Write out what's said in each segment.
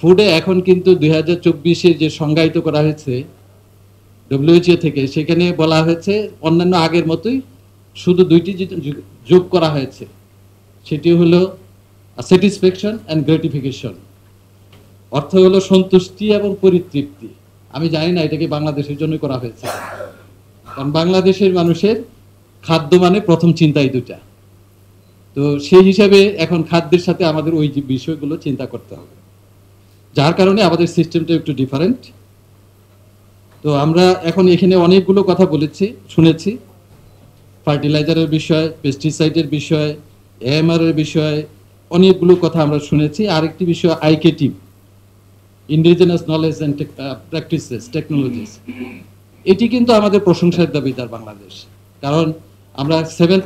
ফুডে এখন কিন্তু 2024-এ যে সংজ্ঞায়িত করা হয়েছে ডব্লিউএইচও থেকে, সেখানে বলা হয়েছে অন্যান্য আগের মতোই, শুধু দুইটি যোগ করা হয়েছে, সেটি হলো স্যাটিসফ্যাকশন অ্যান্ড গ্রেটিফিকেশন। অর্থ হলো সন্তুষ্টি এবং পরিতৃপ্তি। আমি জানি না এটা কি বাংলাদেশের জন্য করা হয়েছে, কারণ বাংলাদেশের মানুষের খাদ্য মানে প্রথম চিন্তাই দুটা। তো সেই হিসাবে এখন খাদ্যের সাথে আমাদের ওই যে বিষয়গুলো চিন্তা করতে হবে, যার কারণে আমাদের সিস্টেমটা একটু ডিফারেন্ট। তো আমরা এখন এখানে অনেকগুলো কথা শুনেছি, ফার্টিলাইজারের বিষয়, পেস্টিসাইডের বিষয়, এএমআর এর বিষয়, অনেকগুলো কথা আমরা শুনেছি। আরেকটি বিষয় IKT, indigenous knowledge and practices, technologies, এটি কিন্তু আমাদের প্রশংসার দাবিদার বাংলাদেশ। কারণ আমরা 7th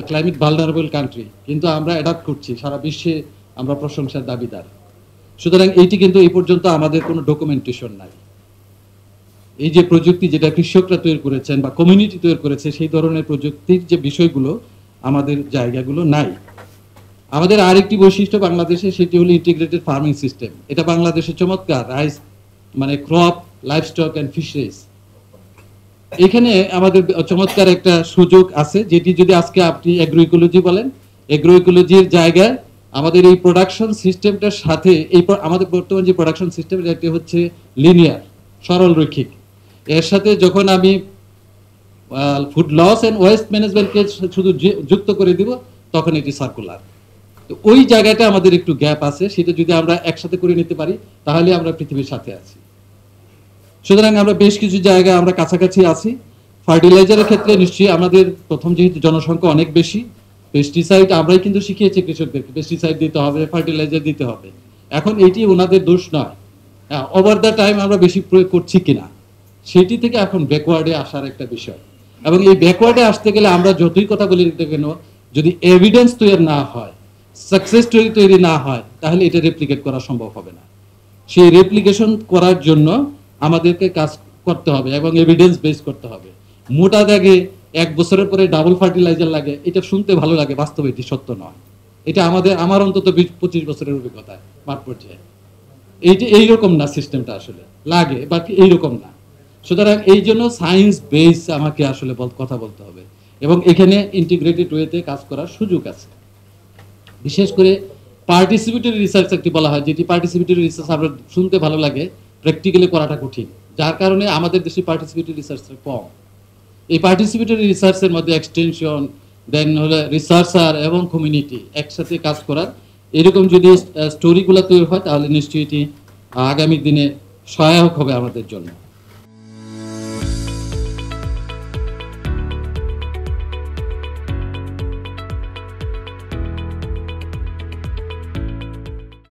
ক্লাইমেট ভালনারেবল কান্ট্রি, কিন্তু আমরা অ্যাডাপ্ট করছি, সারা বিশ্বে আমরা প্রশংসার দাবিদার। সুতরাং এইটি কিন্তু এই পর্যন্ত আমাদের কোনো ডকুমেন্টেশন নাই। এই যে প্রযুক্তি যেটা কৃষকরা তৈরি করেছেন বা কমিউনিটি তৈরি করেছে, সেই ধরনের প্রযুক্তির যে বিষয়গুলো আমাদের জায়গাগুলো নাই। আমাদের আরেকটি বৈশিষ্ট্য বাংলাদেশে, সেটি হলো ইন্টিগ্রেটেড ফার্মিং সিস্টেম। এটা বাংলাদেশের চমৎকার, রাইস মানে ক্রপ, লাইভস্টক অ্যান্ড ফিশারিজ। এখানে আমাদের চমৎকার একটা সুযোগ আছে, যেটি যদি আজকে আপনি এগ্রো ইকোলজি বলেন, এগ্রো ইকোলজির জায়গায় আমাদের এই প্রোডাকশন সিস্টেমটার সাথে এই আমাদের বর্তমান যে প্রোডাকশন সিস্টেম, এটি হচ্ছে লিনিয়ার, সরল রৈখিক। এর সাথে যখন আমি ফুড লস অ্যান্ড ওয়েস্ট ম্যানেজমেন্টকে শুধু যুক্ত করে দিব, তখন এটি সার্কুলার। তো ওই জায়গাটা আমাদের একটু গ্যাপ আছে, সেটা যদি আমরা একসাথে করে নিতে পারি, তাহলে আমরা পৃথিবীর সাথে আছি। সুতরাং আমরা বেশ কিছু জায়গায় আমরা কাছাকাছি আছি। ফার্টিলাইজারের ক্ষেত্রে নিশ্চয়ই আমাদের প্রথম, যেহেতু জনসংখ্যা অনেক বেশি, পেস্টিসাইড আমরাই কিন্তু শিখিয়েছি কৃষকদেরকে, পেস্টিসাইড দিতে হবে, ফার্টিলাইজার দিতে হবে। এখন এটি ওনাদের দোষ নয়, ওভার দ্য টাইম আমরা বেশি প্রয়োগ করছি কিনা, সেটি থেকে এখন ব্যাকওয়ার্ডে আসার একটা বিষয়। এবং এই ব্যাকওয়ার্ডে আসতে গেলে আমরা যতই কথা বলি কেন, যদি এভিডেন্স তৈরি না হয়, সাকসেস স্টোরি তৈরি না হয়, তাহলে এটা রেপ্লিকেট করা সম্ভব হবে না। সেই রেপ্লিকেশন করার জন্য আমাদেরকে কাজ করতে হবে এবং এভিডেন্স বেস করতে হবে। মোটা দাগে 1 বছরের পরে ডাবল ফার্টিলাইজার লাগে, এটা শুনতে ভালো লাগে, বাস্তবে এটি সত্য নয়। এটা আমার অন্তত 20-25 বছরের অভিজ্ঞতা মাঠ পর্যায়ে। এইরকম না সিস্টেমটা, আসলে লাগে বাট এইরকম না। সুতরাং এই জন্য সায়েন্স বেস আমাকে আসলে কথা বলতে হবে, এবং এখানে ইন্টিগ্রেটেড ওয়েতে কাজ করার সুযোগ আছে। বিশেষ করে পার্টিসিপেটরি রিসার্চ একটি বলা হয়, যেটি পার্টিসিপেটরি রিসার্চ আমরা শুনতে ভালো লাগে, প্র্যাকটিক্যালি করাটা কঠিন, যার কারণে আমাদের দেশে পার্টিসিপেটরি রিসার্চ কম। এই পার্টিসিপেটরি রিসার্চের মধ্যে এক্সটেনশন, দেন হলো রিসার্চার এবং কমিউনিটি একসাথে কাজ করার এরকম যদি স্টোরিগুলো তৈরি হয়, তাহলে নিশ্চয়ই এটি আগামী দিনে সহায়ক হবে আমাদের জন্য।